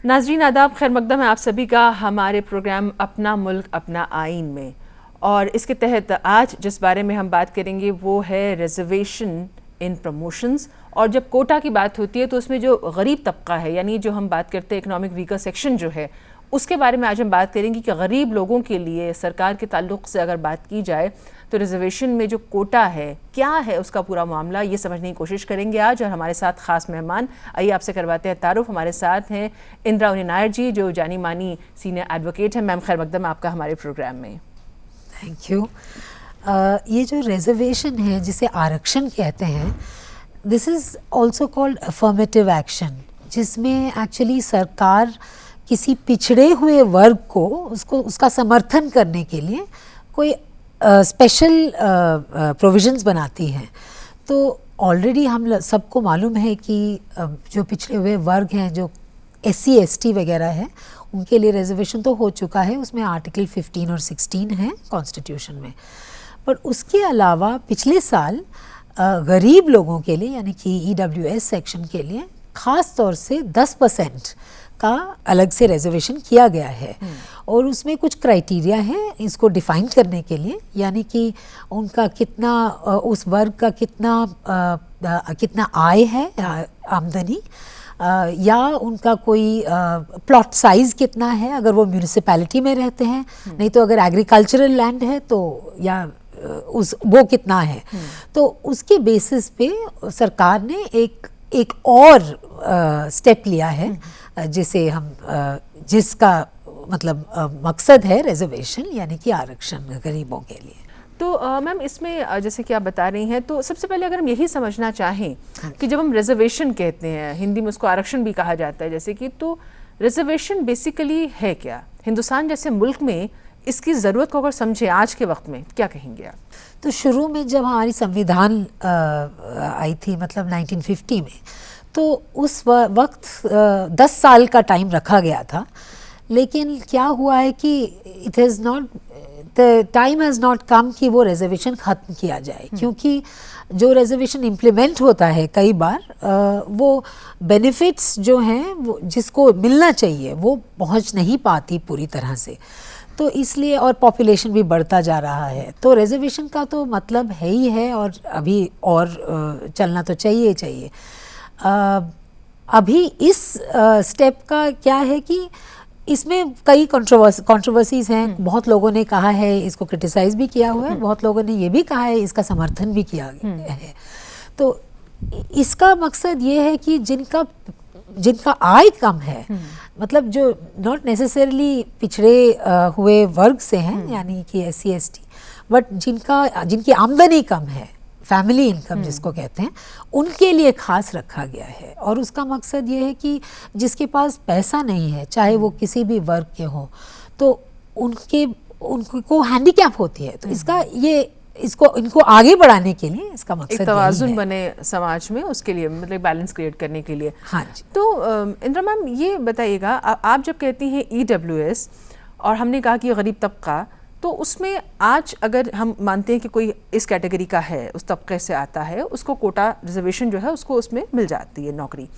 नाज़रीन आदाब, खैर मकदम है आप सभी का हमारे प्रोग्राम अपना मुल्क अपना आइन में। और इसके तहत आज जिस बारे में हम बात करेंगे वो है रिजर्वेशन इन प्रमोशंस। और जब कोटा की बात होती है तो उसमें जो गरीब तबका है, यानी जो हम बात करते हैं इकोनॉमिक वीकर सेक्शन जो है, उसके बारे में आज हम बात करेंगे कि गरीब लोगों के लिए सरकार के ताल्लुक़ से अगर बात की जाए तो रिजर्वेशन में जो कोटा है क्या है उसका पूरा मामला, ये समझने की कोशिश करेंगे आज। और हमारे साथ ख़ास मेहमान, आइए आपसे करवाते हैं तारुफ। हमारे साथ हैं इंदिरा उनी नायर जी, जो जानी मानी सीनियर एडवोकेट हैं। मैम खैर मकदम आपका हमारे प्रोग्राम में। Thank you. ये जो रिजर्वेशन है जिसे आरक्षण कहते हैं, this is also called affirmative action, जिसमें एक्चुअली सरकार किसी पिछड़े हुए वर्ग को उसका समर्थन करने के लिए कोई स्पेशल प्रोविजंस बनाती हैं। तो ऑलरेडी हम सबको मालूम है कि जो पिछड़े हुए वर्ग हैं, जो SC ST वगैरह है, उनके लिए रिजर्वेशन तो हो चुका है, उसमें आर्टिकल 15 और 16 हैं कॉन्स्टिट्यूशन में। पर उसके अलावा पिछले साल गरीब लोगों के लिए, यानी कि EWS सेक्शन के लिए ख़ास तौर से 10% का अलग से रिजर्वेशन किया गया है। और उसमें कुछ क्राइटेरिया है इसको डिफ़ाइन करने के लिए, यानी कि उनका कितना, उस वर्ग का कितना आय है, आमदनी, या उनका कोई प्लॉट साइज़ कितना है अगर वो म्यूनिसिपैलिटी में रहते हैं, नहीं तो अगर एग्रीकल्चरल लैंड है तो, या वो कितना है। तो उसके बेसिस पे सरकार ने एक और स्टेप लिया है, जिसे हम जिसका मतलब मकसद है रिजर्वेशन, यानी कि आरक्षण गरीबों के लिए। तो मैम इसमें जैसे कि आप बता रही हैं, तो सबसे पहले अगर हम यही समझना चाहें कि जब हम रिजर्वेशन कहते हैं, हिंदी में उसको आरक्षण भी कहा जाता है जैसे कि, तो रिजर्वेशन बेसिकली है क्या? हिंदुस्तान जैसे मुल्क में इसकी ज़रूरत को अगर समझें आज के वक्त में, क्या कहेंगे आप? तो शुरू में जब हमारी संविधान आई थी, मतलब 1950 में, तो उस वक्त 10 साल का टाइम रखा गया था। लेकिन क्या हुआ है कि the time has not come कि वो रिजर्वेशन ख़त्म किया जाए, क्योंकि जो रिजर्वेशन इम्प्लीमेंट होता है कई बार वो बेनिफिट्स जो हैं वो जिसको मिलना चाहिए वो पहुंच नहीं पाती पूरी तरह से। तो इसलिए, और पॉपुलेशन भी बढ़ता जा रहा है, तो रिजर्वेशन का तो मतलब है ही है, और अभी और चलना तो चाहिए। अभी इस स्टेप का क्या है कि इसमें कई कंट्रोवर्सीज़ हैं। बहुत लोगों ने कहा है, इसको क्रिटिसाइज़ भी किया हुआ है, बहुत लोगों ने ये भी कहा है इसका समर्थन भी किया है। तो इसका मकसद ये है कि जिनका आय कम है, मतलब जो नॉट नेसेसरली पिछड़े हुए वर्ग से हैं, यानी कि SC ST, बट जिनकी आमदनी कम है, फैमिली इनकम जिसको कहते हैं, उनके लिए खास रखा गया है। और उसका मकसद ये है कि जिसके पास पैसा नहीं है, चाहे वो किसी भी वर्ग के हों, तो उनको हैंडीकैप होती है, तो इनको आगे बढ़ाने के लिए इसका मकसद एक तवाज़ुन बने समाज में, उसके लिए मतलब बैलेंस क्रिएट करने के लिए। हाँ जी। तो इंदिरा मैम ये बताइएगा, आप जब कहती हैं EWS और हमने कहा कि गरीब तबका, तो उसमें आज अगर हम मानते हैं कि कोई इस कैटेगरी का है, उस तबके से आता है, उसको कोटा रिजर्वेशन जो है उसको उसमें मिल जाती है नौकरी।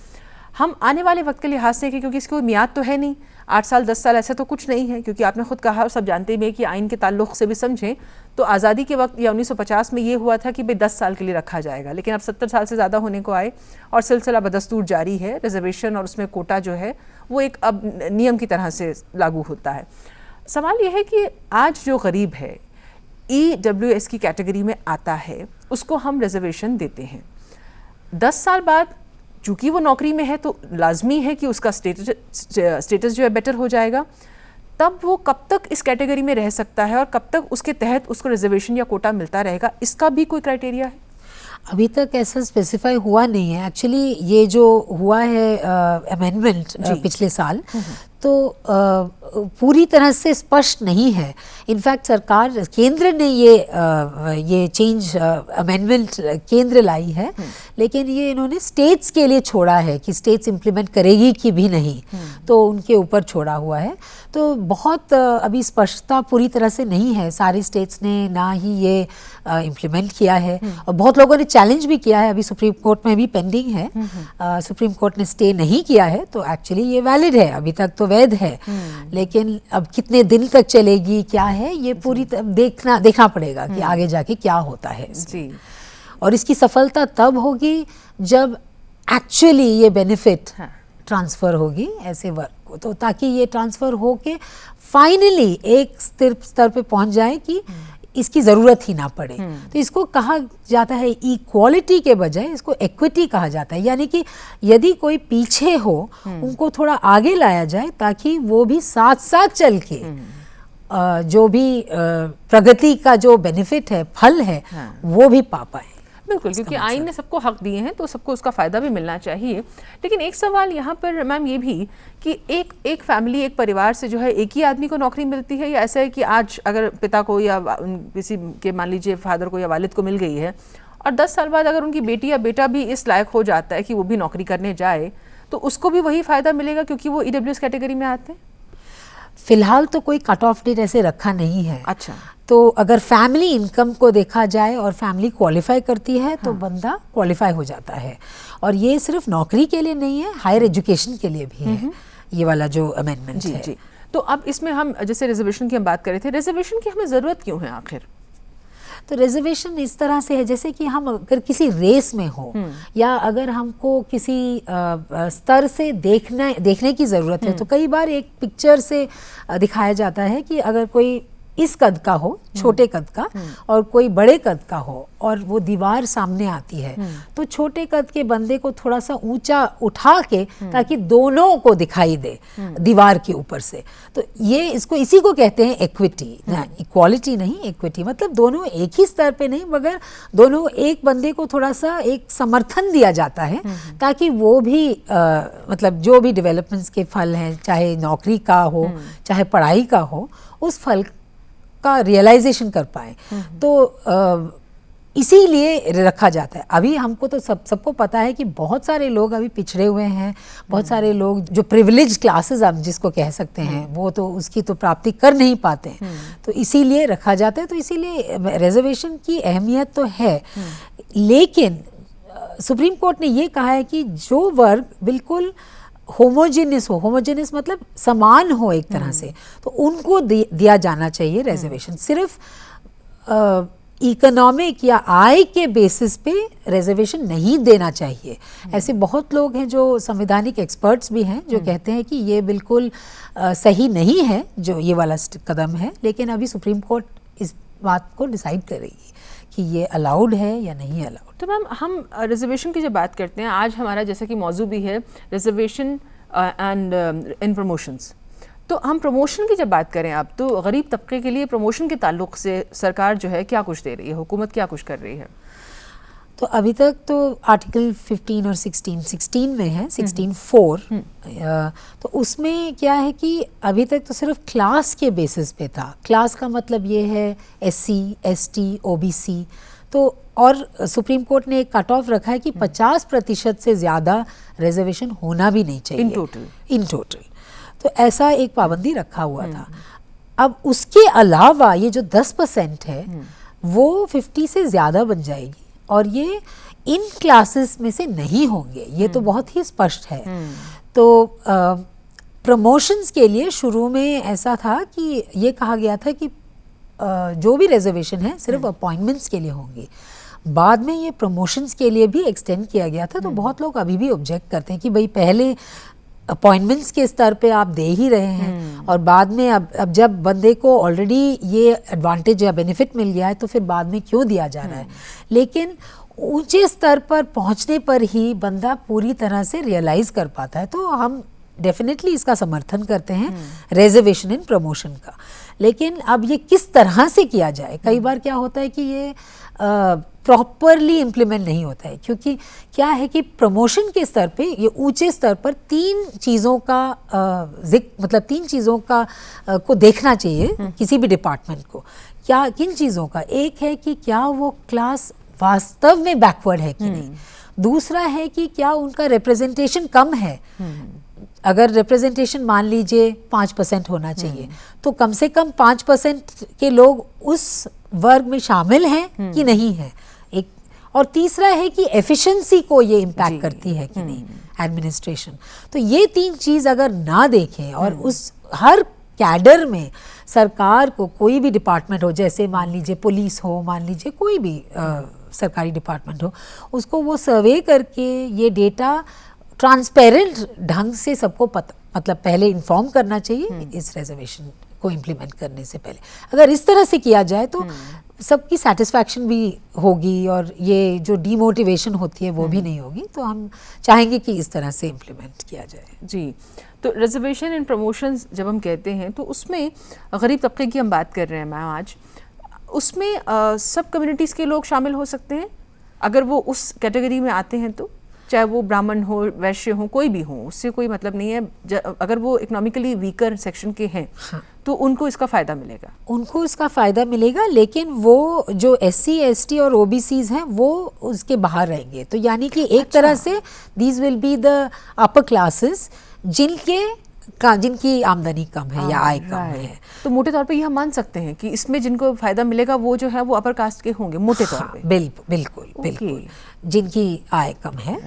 हम आने वाले वक्त के लिहाज से, क्योंकि इसकी कोई मियाद तो है नहीं, 8 साल 10 साल ऐसा तो कुछ नहीं है, क्योंकि आपने खुद कहा और सब जानते हैं कि आइन के ताल्लुक़ से भी समझें तो आज़ादी के वक्त या 1950 में ये हुआ था कि भाई 10 साल के लिए रखा जाएगा, लेकिन अब 70 साल से ज़्यादा होने को आए और सिलसिला बदस्तूर जारी है। रिजर्वेशन और उसमें कोटा जो है वो एक अब नियम की तरह से लागू होता है। सवाल ये है कि आज जो गरीब है, EWS की कैटेगरी में आता है, उसको हम रिजर्वेशन देते हैं। 10 साल बाद चूँकि वो नौकरी में है तो लाजमी है कि उसका स्टेटस जो है बेटर हो जाएगा। तब वो कब तक इस कैटेगरी में रह सकता है और कब तक उसके तहत उसको रिजर्वेशन या कोटा मिलता रहेगा, इसका भी कोई क्राइटेरिया है? अभी तक ऐसा स्पेसिफाई हुआ नहीं है। एक्चुअली ये जो हुआ है अमेंडमेंट पिछले साल, तो पूरी तरह से स्पष्ट नहीं है। इनफैक्ट सरकार, केंद्र ने ये चेंज अमेंडमेंट केंद्र लाई है, लेकिन ये इन्होंने स्टेट्स के लिए छोड़ा है कि स्टेट्स इम्प्लीमेंट करेगी कि भी नहीं, तो उनके ऊपर छोड़ा हुआ है। तो बहुत अभी स्पष्टता पूरी तरह से नहीं है, सारे स्टेट्स ने ना ही ये इम्प्लीमेंट किया है, और बहुत लोगों ने चैलेंज भी किया है, अभी सुप्रीम कोर्ट में भी पेंडिंग है। सुप्रीम कोर्ट ने स्टे नहीं किया है, तो एक्चुअली ये वैलिड है, अभी तक तो वैध है, लेकिन अब कितने दिन तक चलेगी, क्या है, ये पूरी देखना पड़ेगा कि आगे जाके क्या होता है जी। और इसकी सफलता तब होगी जब एक्चुअली ये बेनिफिट ट्रांसफ़र होगी ऐसे वर्क को, तो ताकि ये ट्रांसफ़र हो के फाइनली एक स्तर पे पहुंच जाए कि इसकी ज़रूरत ही ना पड़े। तो इसको कहा जाता है इक्वालिटी के बजाय इसको इक्विटी कहा जाता है, यानी कि यदि कोई पीछे हो उनको थोड़ा आगे लाया जाए ताकि वो भी साथ साथ चल के जो भी प्रगति का जो बेनिफिट है, फल है, वो भी पा पाए। बिल्कुल, क्योंकि आइन ने सबको हक दिए हैं तो सबको उसका फ़ायदा भी मिलना चाहिए। लेकिन एक सवाल यहाँ पर मैम ये भी कि एक फैमिली, एक परिवार से जो है एक ही आदमी को नौकरी मिलती है, या ऐसा है कि आज अगर पिता को या किसी के, मान लीजिए फादर को या वालिद को मिल गई है, और 10 साल बाद अगर उनकी बेटी या बेटा भी इस लायक हो जाता है कि वो भी नौकरी करने जाए, तो उसको भी वही फ़ायदा मिलेगा क्योंकि वो EWS कैटेगरी में आते हैं? फिलहाल तो कोई कट ऑफ डेट ऐसे रखा नहीं है। अच्छा, तो अगर फैमिली इनकम को देखा जाए और फैमिली क्वालिफाई करती है तो बंदा क्वालिफाई हो जाता है। और ये सिर्फ नौकरी के लिए नहीं है, हायर एजुकेशन के लिए भी है ये वाला जो अमेंडमेंट है। जी। तो अब इसमें हम जैसे रिजर्वेशन की हम बात कर रहे थे, रिजर्वेशन की हमें ज़रूरत क्यों है आखिर? तो रिजर्वेशन इस तरह से है जैसे कि हम अगर किसी रेस में हो या अगर हमको किसी स्तर से देखने की ज़रूरत है, तो कई बार एक पिक्चर से दिखाया जाता है कि अगर कोई इस कद का हो, छोटे कद का, और कोई बड़े कद का हो और वो दीवार सामने आती है, तो छोटे कद के बंदे को थोड़ा सा ऊंचा उठा के ताकि दोनों को दिखाई दे दीवार के ऊपर से। तो ये इसी को कहते हैं इक्विटी, इक्वालिटी नहीं, इक्विटी मतलब दोनों एक ही स्तर पे नहीं, मगर दोनों एक बंदे को थोड़ा सा एक समर्थन दिया जाता है ताकि वो भी मतलब जो भी डेवलपमेंट्स के फल हैं, चाहे नौकरी का हो चाहे पढ़ाई का हो, उस फल का रियलाइजेशन कर पाए। तो इसीलिए रखा जाता है। अभी हमको तो सबको पता है कि बहुत सारे लोग अभी पिछड़े हुए हैं, बहुत सारे लोग जो प्रिविलेज क्लासेस हम जिसको कह सकते हैं, वो तो उसकी तो प्राप्ति कर नहीं पाते हैं, तो इसीलिए रखा जाता है। तो इसीलिए रिजर्वेशन की अहमियत तो है, लेकिन सुप्रीम कोर्ट ने ये कहा है कि जो वर्ग बिल्कुल होमोजेनियस हो, होमोजेनियस मतलब समान हो एक तरह से, तो उनको दिया जाना चाहिए रिजर्वेशन। सिर्फ इकोनॉमिक या आय के बेसिस पे रिजर्वेशन नहीं देना चाहिए। ऐसे बहुत लोग हैं जो संवैधानिक एक्सपर्ट्स भी हैं जो कहते हैं कि ये बिल्कुल सही नहीं है जो ये वाला कदम है, लेकिन अभी सुप्रीम कोर्ट इस बात को डिसाइड करेगी कि ये अलाउड है या नहीं अलाउड। तो मैम हम रिजर्वेशन की जब बात करते हैं, आज हमारा जैसा कि मौजू भी है रिजर्वेशन एंड इन प्रमोशंस, तो हम प्रमोशन की जब बात करें अब, तो गरीब तबके के लिए प्रमोशन के ताल्लुक से सरकार जो है क्या कुछ दे रही है, हुकूमत क्या कुछ कर रही है? तो अभी तक तो आर्टिकल 15 और 16 में है, 16(4), तो उसमें क्या है कि अभी तक तो सिर्फ क्लास के बेसिस पे था। क्लास का मतलब ये है SC, ST, OBC। तो और सुप्रीम कोर्ट ने एक कट ऑफ रखा है कि 50% से ज़्यादा रिजर्वेशन होना भी नहीं चाहिए इन टोटल। तो ऐसा एक पाबंदी रखा हुआ था। अब उसके अलावा ये जो 10% है वो 50 से ज़्यादा बन जाएगी, और ये इन क्लासेस में से नहीं होंगे, ये तो बहुत ही स्पष्ट है। तो प्रमोशंस के लिए शुरू में ऐसा था कि ये कहा गया था कि जो भी रिजर्वेशन है सिर्फ अपॉइंटमेंट्स के लिए होंगी। बाद में ये प्रमोशंस के लिए भी एक्सटेंड किया गया था। तो बहुत लोग अभी भी ऑब्जेक्ट करते हैं कि भाई पहले अपॉइंटमेंट्स के स्तर पे आप दे ही रहे हैं, और बाद में अब जब बंदे को ऑलरेडी ये एडवांटेज या बेनिफिट मिल गया है तो फिर बाद में क्यों दिया जा रहा है। लेकिन ऊंचे स्तर पर पहुंचने पर ही बंदा पूरी तरह से रियलाइज़ कर पाता है। तो हम डेफिनेटली इसका समर्थन करते हैं रिजर्वेशन इन प्रमोशन का। लेकिन अब ये किस तरह से किया जाए, कई बार क्या होता है कि ये प्रॉपरली इम्प्लीमेंट नहीं होता है, क्योंकि क्या है कि प्रमोशन के स्तर पे, ये ऊंचे स्तर पर तीन चीज़ों का मतलब तीन चीज़ों का को देखना चाहिए किसी भी डिपार्टमेंट को। क्या, किन चीज़ों का? एक है कि क्या वो क्लास वास्तव में बैकवर्ड है कि नहीं, दूसरा है कि क्या उनका रिप्रेजेंटेशन कम है। अगर रिप्रेजेंटेशन मान लीजिए 5% होना चाहिए, तो कम से कम 5% के लोग उस वर्ग में शामिल हैं कि नहीं है, एक। और तीसरा है कि एफिशिएंसी को ये इम्पैक्ट करती है कि नहीं, एडमिनिस्ट्रेशन। तो ये तीन चीज़ अगर ना देखें और उस हर कैडर में सरकार को, कोई भी डिपार्टमेंट हो, जैसे मान लीजिए पुलिस हो, मान लीजिए कोई भी सरकारी डिपार्टमेंट हो, उसको वो सर्वे करके ये डेटा ट्रांसपेरेंट ढंग से सबको मतलब पहले इन्फॉर्म करना चाहिए इस रिजर्वेशन को इम्प्लीमेंट करने से पहले। अगर इस तरह से किया जाए तो सबकी सेटिस्फैक्शन भी होगी और ये जो डीमोटिवेशन होती है वो भी नहीं होगी। तो हम चाहेंगे कि इस तरह से इम्प्लीमेंट किया जाए। जी, तो रिजर्वेशन एंड प्रमोशंस जब हम कहते हैं तो उसमें गरीब तबके की हम बात कर रहे हैं मैम आज, उसमें सब कम्युनिटीज़ के लोग शामिल हो सकते हैं अगर वो उस कैटेगरी में आते हैं, तो चाहे वो ब्राह्मण हो, वैश्य हो, कोई भी हो, उससे कोई मतलब नहीं है। अगर वो इकोनॉमिकली वीकर सेक्शन के हैं, हाँ, तो उनको इसका फ़ायदा मिलेगा, उनको इसका फ़ायदा मिलेगा। लेकिन वो जो SC, ST और OBCs हैं वो उसके बाहर रहेंगे। तो यानी कि एक तरह से these will be the upper classes जिनकी आमदनी कम है या आय कम है। तो मोटे तौर पे ये हम मान सकते हैं कि इसमें जिनको फ़ायदा मिलेगा वो जो है वो अपर कास्ट के होंगे मोटे तौर पे। बिल्कुल जिनकी आय कम है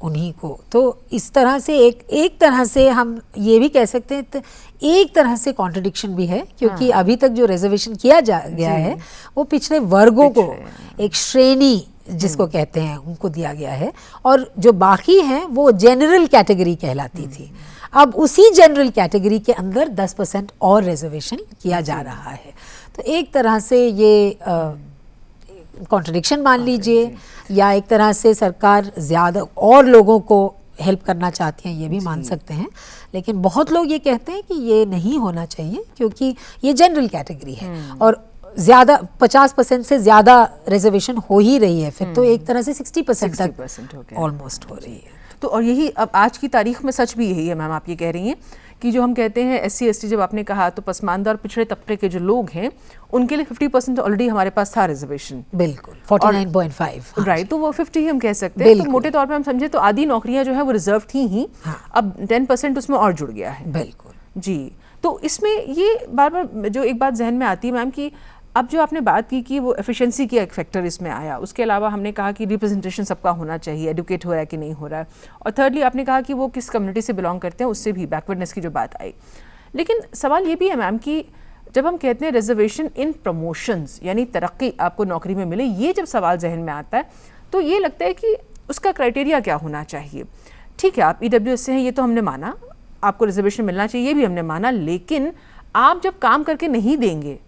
उन्हीं को। तो इस तरह से एक तरह से हम ये भी कह सकते हैं, तो एक तरह से कॉन्ट्रडिक्शन भी है, क्योंकि अभी तक जो रिजर्वेशन किया गया है वो पिछड़े वर्गों को एक श्रेणी जिसको कहते हैं उनको दिया गया है, और जो बाकी हैं वो जनरल कैटेगरी कहलाती थी। अब उसी जनरल कैटेगरी के अंदर 10% और रिजर्वेशन किया जा रहा है। तो एक तरह से ये कॉन्ट्रडिक्शन मान लीजिए, या एक तरह से सरकार ज़्यादा और लोगों को हेल्प करना चाहती हैं, ये भी मान सकते हैं। लेकिन बहुत लोग ये कहते हैं कि ये नहीं होना चाहिए, क्योंकि ये जनरल कैटेगरी है और ज़्यादा 50% से ज़्यादा रिजर्वेशन हो ही रही है, फिर तो एक तरह से 60% तक ऑलमोस्ट हो रही है। तो और यही अब आज की तारीख में सच भी यही है मैम, आप ये कह रही हैं कि जो हम कहते हैं SC, ST, जब आपने कहा तो पसमानदा और पिछड़े तबके के जो लोग हैं उनके लिए 50% ऑलरेडी हमारे पास था रिजर्वेशन। बिल्कुल 49.5 राइट, तो वो 50 ही हम कह सकते हैं। तो मोटे तौर पे हम समझे तो आधी नौकरियां जो है वो रिजर्व थी ही, अब 10% उसमें और जुड़ गया है। बिल्कुल जी, तो इसमें ये बार बार जो एक बात जहन में आती है मैम कि अब जो आपने बात की कि वो एफिशिएंसी की एक फैक्टर इसमें आया, उसके अलावा हमने कहा कि रिप्रेजेंटेशन सबका होना चाहिए, एडुकेट हो रहा है कि नहीं हो रहा है, और थर्डली आपने कहा कि वो किस कम्युनिटी से बिलोंग करते हैं, उससे भी बैकवर्डनेस की जो बात आई। लेकिन सवाल ये भी है मैम कि जब हम कहते हैं रिजर्वेशन इन प्रमोशंस यानी तरक्की आपको नौकरी में मिले, ये जब सवाल जहन में आता है तो ये लगता है कि उसका क्राइटेरिया क्या होना चाहिए। ठीक है, आप EWS से हैं, ये तो हमने माना, आपको रिजर्वेशन मिलना चाहिए ये भी हमने माना, लेकिन आप जब काम करके नहीं देंगे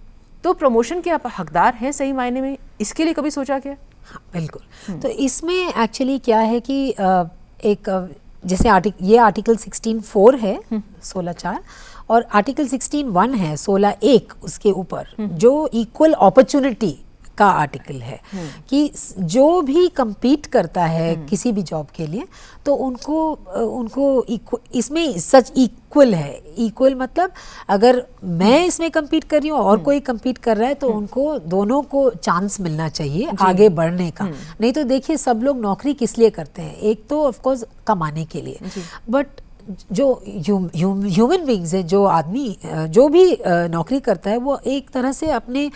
तो प्रमोशन के आप हकदार हैं सही मायने में, इसके लिए कभी सोचा क्या? हाँ बिल्कुल। तो इसमें एक्चुअली क्या है कि एक जैसे ये आर्टिकल 16(4) है 16(4) और आर्टिकल 16(1) है 16(1) उसके ऊपर, जो इक्वल अपॉर्चुनिटी का आर्टिकल है कि जो भी compete करता है किसी भी जॉब के लिए तो उनको इसमें सच इक्वल है। इक्वल मतलब अगर मैं इसमें compete कर रही हूँ और कोई compete कर रहा है तो उनको दोनों को चांस मिलना चाहिए आगे बढ़ने का। नहीं तो देखिए सब लोग नौकरी किस लिए करते हैं, एक तो ऑफ कोर्स कमाने के लिए, बट जो ह्यूमन बींग्स है, जो आदमी जो भी नौकरी करता है वो एक तरह से अपने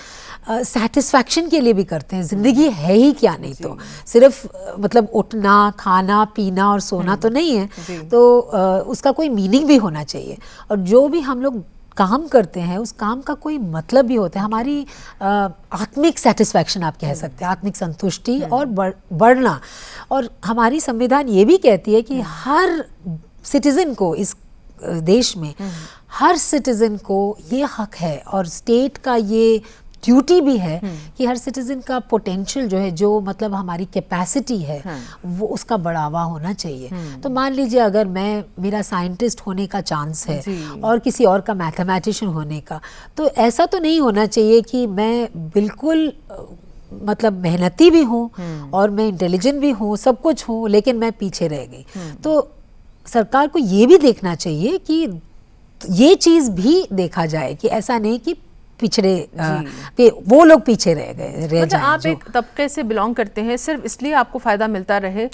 सेटिस्फैक्शन के लिए भी करते हैं। ज़िंदगी है ही क्या, नहीं तो सिर्फ मतलब उठना खाना पीना और सोना तो नहीं है, तो उसका कोई मीनिंग भी होना चाहिए। और जो भी हम लोग काम करते हैं उस काम का कोई मतलब भी होता है, हमारी आत्मिक सेटिस्फैक्शन आप कह सकते हैं, आत्मिक संतुष्टि और बढ़ना। और हमारी संविधान ये भी कहती है कि हर सिटीज़न को, इस देश में हर सिटीज़न को ये हक है और स्टेट का ये ड्यूटी भी है कि हर सिटीज़न का पोटेंशियल जो है, जो मतलब हमारी कैपेसिटी है वो उसका बढ़ावा होना चाहिए। तो मान लीजिए अगर मेरा साइंटिस्ट होने का चांस है और किसी और का मैथमेटिशियन होने का, तो ऐसा तो नहीं होना चाहिए कि मैं बिल्कुल मतलब मेहनती भी हूँ और मैं इंटेलिजेंट भी हूँ, सब कुछ हूँ, लेकिन मैं पीछे रह गई। तो सरकार को ये भी देखना चाहिए कि ये चीज़ भी देखा जाए कि ऐसा नहीं कि पिछड़े वो लोग पीछे रह गए, रह जाएं। आप एक तबके से बिलोंग करते हैं, सिर्फ इसलिए आपको फ़ायदा मिलता रहे,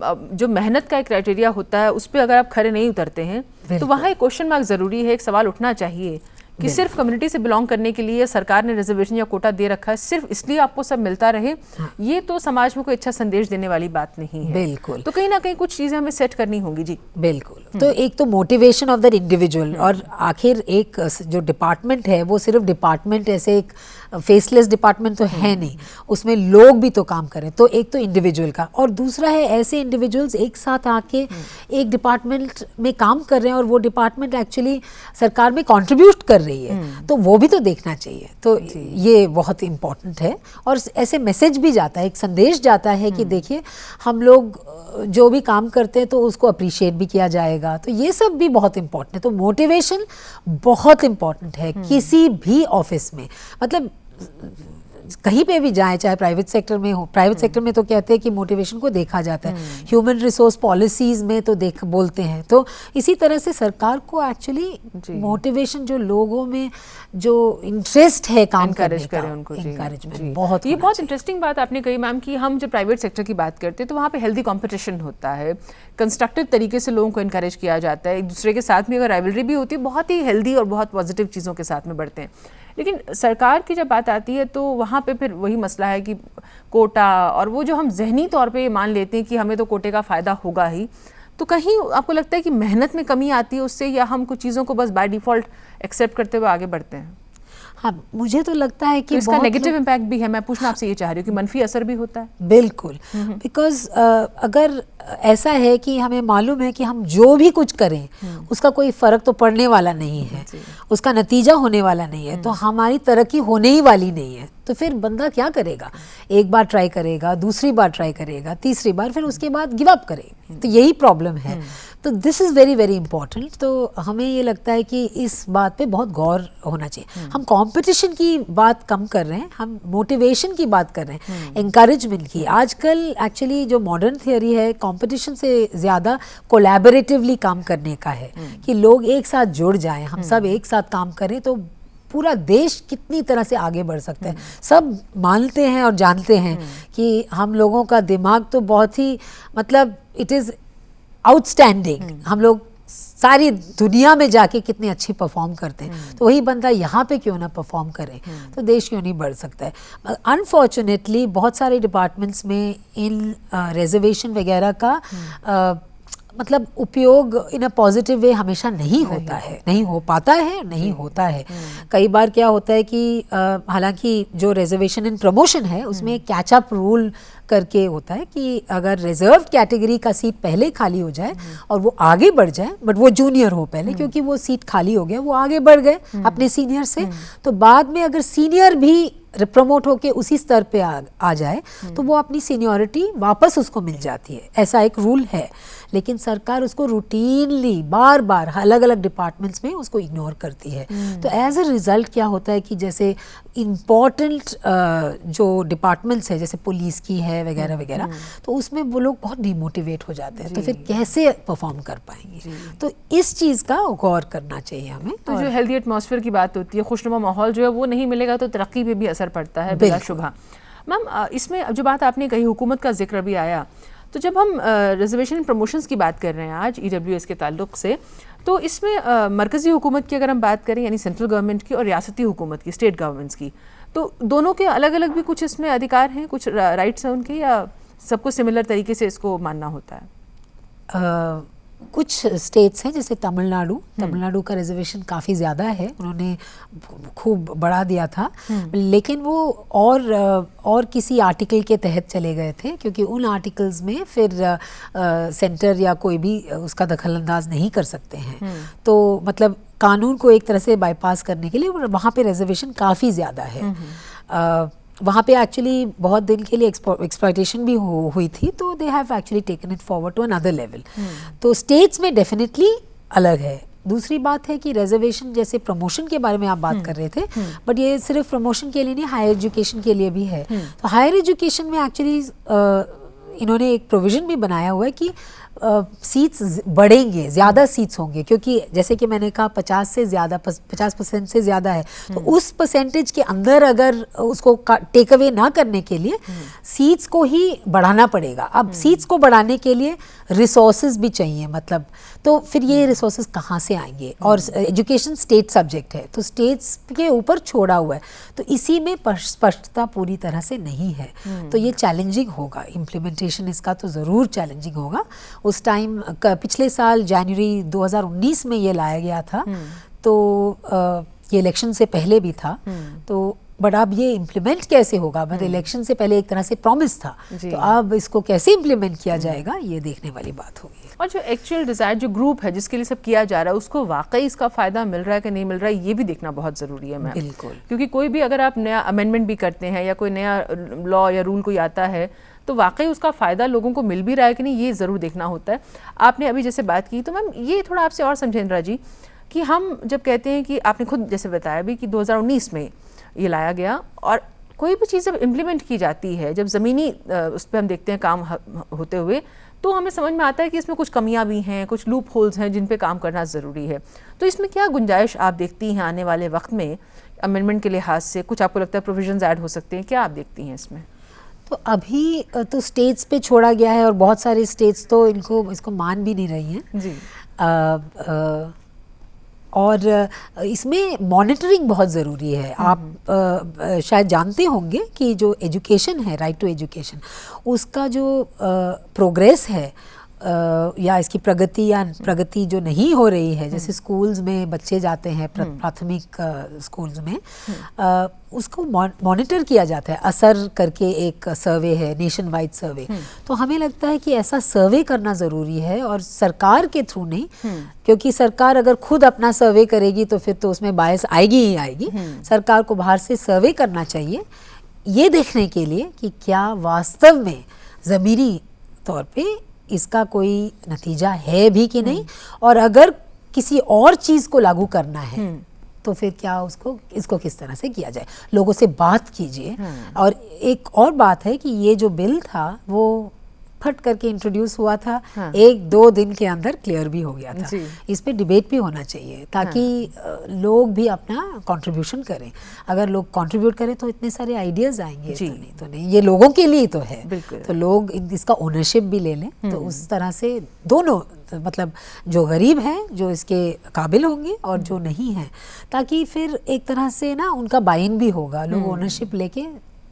जो मेहनत का एक क्राइटेरिया होता है उस पर अगर आप खरे नहीं उतरते हैं तो वहाँ एक क्वेश्चन मार्क ज़रूरी है, एक सवाल उठना चाहिए कि सिर्फ कम्युनिटी से बिलोंग करने के लिए सरकार ने रिजर्वेशन या कोटा दे रखा है, सिर्फ इसलिए आपको सब मिलता रहे, ये तो समाज में कोई अच्छा संदेश देने वाली बात नहीं है। बिल्कुल। तो कहीं ना कहीं कुछ चीज़ें हमें सेट करनी होंगी। जी बिल्कुल। तो एक तो मोटिवेशन ऑफ दैट इंडिविजुअल, और आखिर एक जो डिपार्टमेंट है वो सिर्फ डिपार्टमेंट, ऐसे एक फेसलेस डिपार्टमेंट तो है नहीं, उसमें लोग भी तो काम करें। तो एक तो इंडिविजुअल का, और दूसरा है ऐसे इंडिविजुअल्स एक साथ आके एक डिपार्टमेंट में काम कर रहे हैं और वो डिपार्टमेंट एक्चुअली सरकार में कंट्रीब्यूट कर रही है, तो वो भी तो देखना चाहिए। तो ये बहुत इम्पोर्टेंट है, और ऐसे मैसेज भी जाता है, एक संदेश जाता है कि देखिए हम लोग जो भी काम करते हैं तो उसको अप्रिशिएट भी किया जाएगा। तो ये सब भी बहुत इम्पोर्टेंट है। तो मोटिवेशन बहुत इम्पोर्टेंट है किसी भी ऑफिस में, मतलब कहीं पे भी जाए, चाहे प्राइवेट सेक्टर में हो। प्राइवेट सेक्टर में तो कहते हैं कि मोटिवेशन को देखा जाता है, ह्यूमन रिसोर्स पॉलिसीज में तो बोलते हैं। तो इसी तरह से सरकार को एक्चुअली मोटिवेशन, जो लोगों में जो इंटरेस्ट है काम करने का, एनकरेजमेंट बहुत। ये बहुत इंटरेस्टिंग बात आपने कही मैम कि हम जब प्राइवेट सेक्टर की बात करते हैं तो वहाँ पे हेल्दी कंपटीशन होता है, कंस्ट्रक्टिव तरीके से लोगों को इनकरेज किया जाता है, एक दूसरे के साथ में अगर राइवलरी भी होती है, बहुत ही हेल्दी और बहुत पॉजिटिव चीज़ों के साथ में बढ़ते हैं। लेकिन सरकार की जब बात आती है तो वहाँ पे फिर वही मसला है कि कोटा, और वो जो हम जहनी तौर पे मान लेते हैं कि हमें तो कोटे का फ़ायदा होगा ही, तो कहीं आपको लगता है कि मेहनत में कमी आती है उससे, या हम कुछ चीज़ों को बस बाय डिफ़ॉल्ट एक्सेप्ट करते हुए आगे बढ़ते हैं? हाँ, मुझे तो लगता है कि तो इसका नेगेटिव इम्पैक्ट भी है। मैं पूछना आपसे ये चाह रही हूँ कि मनफी असर भी होता है? बिल्कुल, बिकॉज अगर ऐसा है कि हमें मालूम है कि हम जो भी कुछ करें उसका कोई फ़र्क तो पड़ने वाला नहीं है, उसका नतीजा होने वाला नहीं है, तो हमारी तरक्की होने ही वाली नहीं है, तो फिर बंदा क्या करेगा? एक बार ट्राई करेगा, दूसरी बार ट्राई करेगा, तीसरी बार, फिर उसके बाद गिव अप करेगा। तो यही प्रॉब्लम है। तो this is very very important. तो हमें ये लगता है कि इस बात पे बहुत गौर होना चाहिए। हम कंपटीशन की बात कम कर रहे हैं, हम मोटिवेशन की बात कर रहे हैं, एनकरेजमेंट की। आजकल एक्चुअली जो मॉडर्न थियोरी है कंपटीशन से ज़्यादा कोलैबोरेटिवली काम करने का है, कि लोग एक साथ जुड़ जाएं, हम सब एक साथ काम करें तो पूरा देश कितनी तरह से आगे बढ़ सकता है। सब मानते हैं और जानते हैं कि हम लोगों का दिमाग तो बहुत ही, मतलब इट इज़ आउटस्टैंडिंग, हम लोग सारी दुनिया में जाके कितनी अच्छी परफॉर्म करते हैं, तो वही बंदा यहाँ पे क्यों ना परफॉर्म करे, तो देश क्यों नहीं बढ़ सकता है। अनफॉर्चुनेटली बहुत सारे डिपार्टमेंट्स में इन रिजर्वेशन वगैरह का मतलब उपयोग इन अ पॉजिटिव वे हमेशा नहीं होता है, नहीं हो पाता है, नहीं होता है। कई बार क्या होता है कि हालांकि जो रिजर्वेशन इन प्रमोशन है उसमें एक कैचअप रूल करके होता है कि अगर रिजर्व कैटेगरी का सीट पहले खाली हो जाए और वो आगे बढ़ जाए, बट वो जूनियर हो पहले, क्योंकि वो सीट खाली हो गया, वो आगे बढ़ गए अपने सीनियर से, तो बाद में अगर सीनियर भी प्रमोट होके उसी स्तर पे आ जाए तो वो अपनी सीनियरिटी वापस उसको मिल जाती है, ऐसा एक रूल है। लेकिन सरकार उसको रूटीनली बार बार अलग अलग डिपार्टमेंट्स में उसको इग्नोर करती है। तो एज अ रिज़ल्ट क्या होता है कि जैसे इम्पॉर्टेंट जो डिपार्टमेंट्स है, जैसे पुलिस की है वगैरह वगैरह, तो उसमें वो लोग बहुत डिमोटिवेट हो जाते हैं, तो फिर कैसे परफॉर्म कर पाएंगे। तो इस चीज़ का गौर करना चाहिए हमें। तो जो हेल्दी एटमॉस्फेयर की बात होती है, खुशनुमा माहौल जो है वो नहीं मिलेगा तो तरक्की पे भी असर पड़ता है बिलाशुबहा। मैम इसमें जो बात आपने कही, हुकूमत का जिक्र भी आया, तो जब हम रिजर्वेशन प्रमोशंस की बात कर रहे हैं आज EWS के ताल्लुक से, तो इसमें मरकज़ी हुकूमत की अगर हम बात करें, यानी सेंट्रल गवर्नमेंट की, और रियासती हुकूमत की, स्टेट गवर्नमेंट्स की, तो दोनों के अलग अलग भी कुछ इसमें अधिकार हैं, कुछ राइट्स हैं उनके, या सबको सिमिलर तरीके से इसको मानना होता है? कुछ स्टेट्स हैं जैसे तमिलनाडु का रिजर्वेशन काफ़ी ज़्यादा है, उन्होंने खूब बढ़ा दिया था, लेकिन वो और किसी आर्टिकल के तहत चले गए थे, क्योंकि उन आर्टिकल्स में फिर सेंटर या कोई भी उसका दखल अंदाज नहीं कर सकते हैं। तो मतलब कानून को एक तरह से बाईपास करने के लिए वहाँ पे रिजर्वेशन काफ़ी ज़्यादा है। वहाँ पे एक्चुअली बहुत दिन के लिए एक्सप्लॉयटेशन भी हुई थी, तो they have actually taken it forward to another level. तो स्टेट्स में डेफिनेटली अलग है, दूसरी बात है कि रिजर्वेशन, जैसे प्रमोशन के बारे में आप बात कर रहे थे, बट ये सिर्फ प्रमोशन के लिए नहीं, हायर एजुकेशन के लिए भी है। तो हायर एजुकेशन में एक्चुअली इन्होंने एक प्रोविज़न भी बनाया हुआ है कि सीट्स बढ़ेंगे, ज़्यादा सीट्स होंगे, क्योंकि जैसे कि मैंने कहा 50% से ज़्यादा है, तो उस परसेंटेज के अंदर अगर उसको टेक अवे ना करने के लिए सीट्स को ही बढ़ाना पड़ेगा। अब सीट्स को बढ़ाने के लिए रिसोर्सेज भी चाहिए, मतलब तो फिर ये रिसोर्सेज कहाँ से आएंगे? और एजुकेशन स्टेट सब्जेक्ट है, तो स्टेट्स के ऊपर छोड़ा हुआ है, तो इसी में स्पष्टता पूरी तरह से नहीं है। तो ये चैलेंजिंग होगा, इम्प्लीमेंटेशन इसका तो ज़रूर चैलेंजिंग होगा। उस टाइम पिछले साल जनवरी 2019 में ये लाया गया था, तो ये इलेक्शन से पहले भी था, तो बट अब ये इम्प्लीमेंट कैसे होगा? मतलब इलेक्शन से पहले एक तरह से प्रॉमिस था, तो अब इसको कैसे इम्प्लीमेंट किया जाएगा, ये देखने वाली बात होगी। और जो एक्चुअल डिज़ायर जो ग्रुप है जिसके लिए सब किया जा रहा है, उसको वाकई इसका फ़ायदा मिल रहा है कि नहीं मिल रहा है, ये भी देखना बहुत ज़रूरी है मैम। बिल्कुल, क्योंकि कोई भी अगर आप नया अमेंडमेंट भी करते हैं या कोई नया लॉ या रूल कोई आता है, तो वाकई उसका फ़ायदा लोगों को मिल भी रहा है कि नहीं, ये ज़रूर देखना होता है। आपने अभी जैसे बात की, तो मैम ये थोड़ा आपसे और समझें इंदिरा जी कि हम जब कहते हैं कि आपने खुद जैसे बताया भी कि 2019 में ये लाया गया, और कोई भी चीज़ जब इम्प्लीमेंट की जाती है, जब ज़मीनी उस पर हम देखते हैं काम होते हुए, तो हमें समझ में आता है कि इसमें कुछ कमियां भी हैं, कुछ लूप होल्स हैं जिन पे काम करना ज़रूरी है। तो इसमें क्या गुंजाइश आप देखती हैं आने वाले वक्त में अमेंडमेंट के लिहाज से? कुछ आपको लगता है प्रोविजंस ऐड हो सकते हैं, क्या आप देखती हैं इसमें? तो अभी तो स्टेट्स पे छोड़ा गया है, और बहुत सारे स्टेट्स तो इसको मान भी नहीं रही हैं जी। और इसमें मॉनिटरिंग बहुत ज़रूरी है। आप शायद जानते होंगे कि जो एजुकेशन है, राइट टू एजुकेशन, उसका जो प्रोग्रेस है या इसकी प्रगति जो नहीं हो रही है, जैसे स्कूल्स में बच्चे जाते हैं प्राथमिक स्कूल्स में, उसको मॉनिटर किया जाता है। असर करके एक सर्वे है, नेशन वाइड सर्वे, तो हमें लगता है कि ऐसा सर्वे करना ज़रूरी है, और सरकार के थ्रू नहीं, क्योंकि सरकार अगर खुद अपना सर्वे करेगी तो फिर तो उसमें बायस आएगी ही आएगी। सरकार को बाहर से सर्वे करना चाहिए, ये देखने के लिए कि क्या वास्तव में ज़मीनी तौर पे इसका कोई नतीजा है भी कि नहीं, और अगर किसी और चीज़ को लागू करना है तो फिर क्या इसको किस तरह से किया जाए। लोगों से बात कीजिए। और एक और बात है कि ये जो बिल था वो फट करके इंट्रोड्यूस हुआ था, 1-2 दिन के अंदर क्लियर भी हो गया था। इस पे डिबेट भी होना चाहिए, ताकि लोग भी अपना कंट्रीब्यूशन करें। अगर लोग कंट्रीब्यूट करें तो इतने सारे आइडियाज़ आएंगे, तो नहीं, ये लोगों के लिए तो है, तो लोग इसका ओनरशिप भी ले लें, तो उस तरह से दोनों, मतलब जो गरीब हैं जो इसके काबिल होंगे और जो नहीं हैं, ताकि फिर एक तरह से ना उनका बाइन भी होगा, लोग ओनरशिप लेके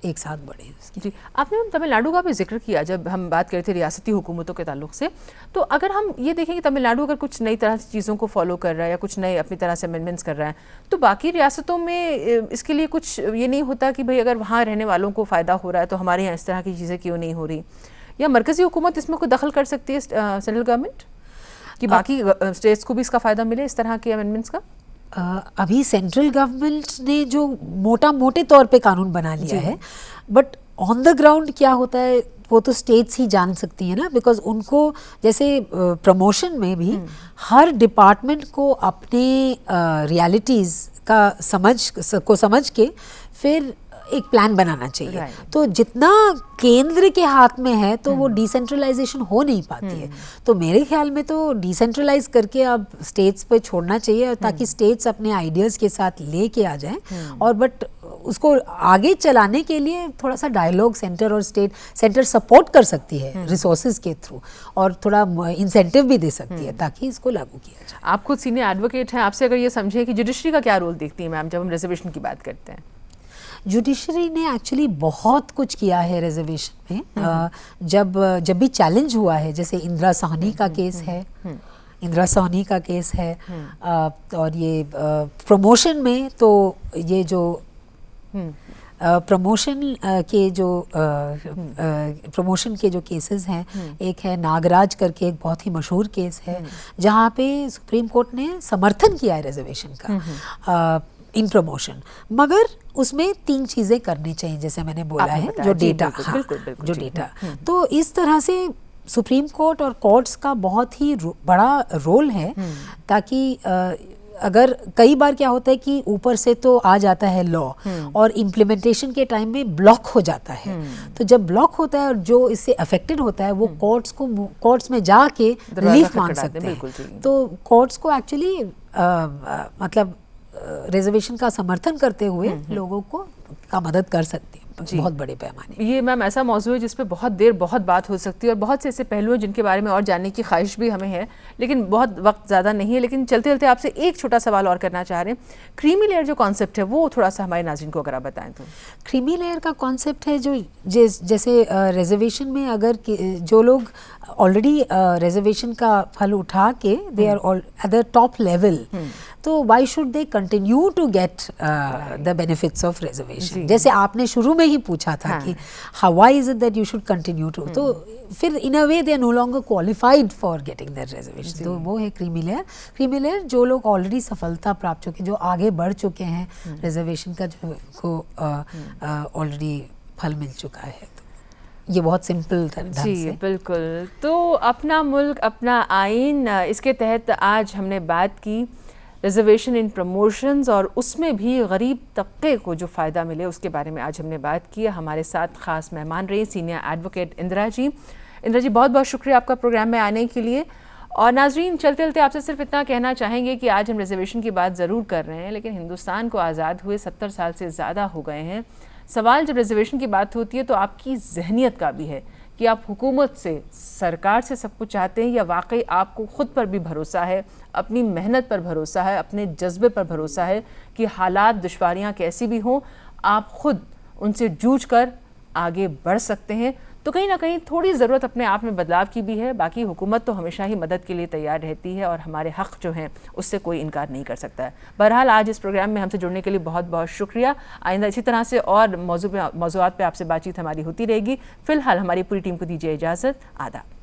एक साथ बढ़े उसकी। जी, आपने तमिलनाडु का भी जिक्र किया जब हम बात कर रहे थे रियासती हुकूमतों के ताल्लुक से, तो अगर हम ये देखें कि तमिलनाडु अगर कुछ नई तरह से चीज़ों को फॉलो कर रहा है या कुछ नए अपनी तरह से अमेंडमेंट्स कर रहा है, तो बाकी रियासतों में इसके लिए कुछ ये नहीं होता कि भाई अगर वहाँ रहने वालों को फ़ायदा हो रहा है तो हमारे यहाँ इस तरह की चीज़ें क्यों नहीं हो रही, या मरकज़ी हुकूमत इसमें कोई दखल कर सकती है, सेंट्रल गवर्नमेंट, कि बाकी स्टेट्स को भी इसका फ़ायदा मिले इस तरह के अमेंडमेंट्स का? अभी सेंट्रल गवर्नमेंट ने जो मोटे तौर पे कानून बना लिया है, बट ऑन द ग्राउंड क्या होता है वो तो स्टेट्स ही जान सकती हैं ना, बिकॉज उनको जैसे प्रमोशन में भी हर डिपार्टमेंट को अपने रियलिटीज़ का समझ के फिर एक प्लान बनाना चाहिए। तो जितना केंद्र के हाथ में है तो वो डिसेंट्रलाइजेशन हो नहीं पाती है। तो मेरे ख्याल में तो डिसेंट्रलाइज करके अब स्टेट्स पे छोड़ना चाहिए, ताकि स्टेट्स अपने आइडियाज़ के साथ लेके आ जाएं, और बट उसको आगे चलाने के लिए थोड़ा सा डायलॉग सेंटर सपोर्ट कर सकती है रिसोर्सेज के थ्रू, और थोड़ा इंसेंटिव भी दे सकती है ताकि इसको लागू किया जाए। आप खुद सीनियर एडवोकेट हैं, आपसे अगर ये समझे कि जुडिशरी का क्या रोल देखती है मैम जब हम रिजर्वेशन की बात करते हैं? जुडिशरी ने एक्चुअली बहुत कुछ किया है रिजर्वेशन में। जब भी चैलेंज हुआ है, जैसे इंदिरा साहनी का केस है, और ये प्रमोशन में तो ये जो प्रमोशन के जो केसेस हैं, एक है नागराज करके, एक बहुत ही मशहूर केस है जहाँ पे सुप्रीम कोर्ट ने समर्थन किया है रिजर्वेशन का इन प्रमोशन, मगर उसमें 3 चीज़ें करनी चाहिए, जैसे मैंने बोला है, जो डेटा, तो इस तरह से सुप्रीम कोर्ट और कोर्ट्स का बहुत ही बड़ा रोल है, ताकि अगर कई बार क्या होता है कि ऊपर से तो आ जाता है लॉ और इम्प्लीमेंटेशन के टाइम में ब्लॉक हो जाता है, तो जब ब्लॉक होता है और जो इससे अफेक्टेड होता है वो कोर्ट्स में जाके रिलीफ मांग सकते हैं। तो कोर्ट्स को एक्चुअली मतलब रिजर्वेशन का समर्थन करते हुए लोगों को का मदद कर सकती है बहुत बड़े पैमाने। ये मैम ऐसा मौजूद है जिस पे बहुत देर बहुत बात हो सकती है और बहुत से ऐसे पहलू हैं जिनके बारे में और जानने की ख्वाहिश भी हमें है, लेकिन बहुत वक्त ज़्यादा नहीं है। लेकिन चलते चलते आपसे एक छोटा सवाल और करना चाह रहे हैं, क्रीमी लेयर जो कॉन्सेप्ट है वो थोड़ा सा हमारे नाज़रीन को अगर आप बताएं तो। क्रीमी लेयर का कॉन्सेप्ट है जो जैसे रिजर्वेशन में अगर जो लोग ऑलरेडी रिजर्वेशन का फल उठा के they are at the top level, तो why should they continue to get the benefits of reservation. जैसे आपने शुरू में ही पूछा था कि how why is it that you should continue to, तो फिर in a way they are no longer qualified for getting that reservation. तो वो है क्रीमी लेयर। क्रीमी लेयर जो लोग ऑलरेडी सफलता प्राप्त चुके, जो आगे बढ़ चुके हैं रिजर्वेशन का, जो को ऑलरेडी फल मिल चुका है, तो ये बहुत सिंपल ढंग से। बिल्कुल। तो अपना मुल्क अपना आइन, इसके तहत आज हमने बात की रिजर्वेशन इन प्रमोशंस और उसमें भी गरीब तबके को जो फ़ायदा मिले उसके बारे में आज हमने बात की। हमारे साथ ख़ास मेहमान रहे सीनियर एडवोकेट इंदिरा जी। इंदिरा जी बहुत बहुत शुक्रिया आपका प्रोग्राम में आने के लिए। और नाजरीन चलते चलते आपसे सिर्फ इतना कहना चाहेंगे कि आज हम रिजर्वेशन की बात ज़रूर कर रहे हैं, लेकिन हिंदुस्तान को आज़ाद हुए 70 साल से ज़्यादा हो गए हैं। सवाल जब रिजर्वेशन की बात होती है तो आपकी जहनीत का भी है कि आप हुकूमत से, सरकार से सब कुछ चाहते हैं या वाकई आपको ख़ुद पर भी भरोसा है, अपनी मेहनत पर भरोसा है, अपने जज्बे पर भरोसा है कि हालात दुश्वारियाँ कैसी भी हों आप ख़ुद उनसे जूझ कर आगे बढ़ सकते हैं। तो कहीं ना कहीं थोड़ी ज़रूरत अपने आप में बदलाव की भी है। बाकी हुकूमत तो हमेशा ही मदद के लिए तैयार रहती है और हमारे हक़ जो हैं उससे कोई इनकार नहीं कर सकता है। बहरहाल आज इस प्रोग्राम में हमसे जुड़ने के लिए बहुत बहुत शुक्रिया। आइंदा इसी तरह से और मौज़ूआत पे आपसे बातचीत हमारी होती रहेगी। फ़िलहाल हमारी पूरी टीम को दीजिए इजाज़त। आदाब।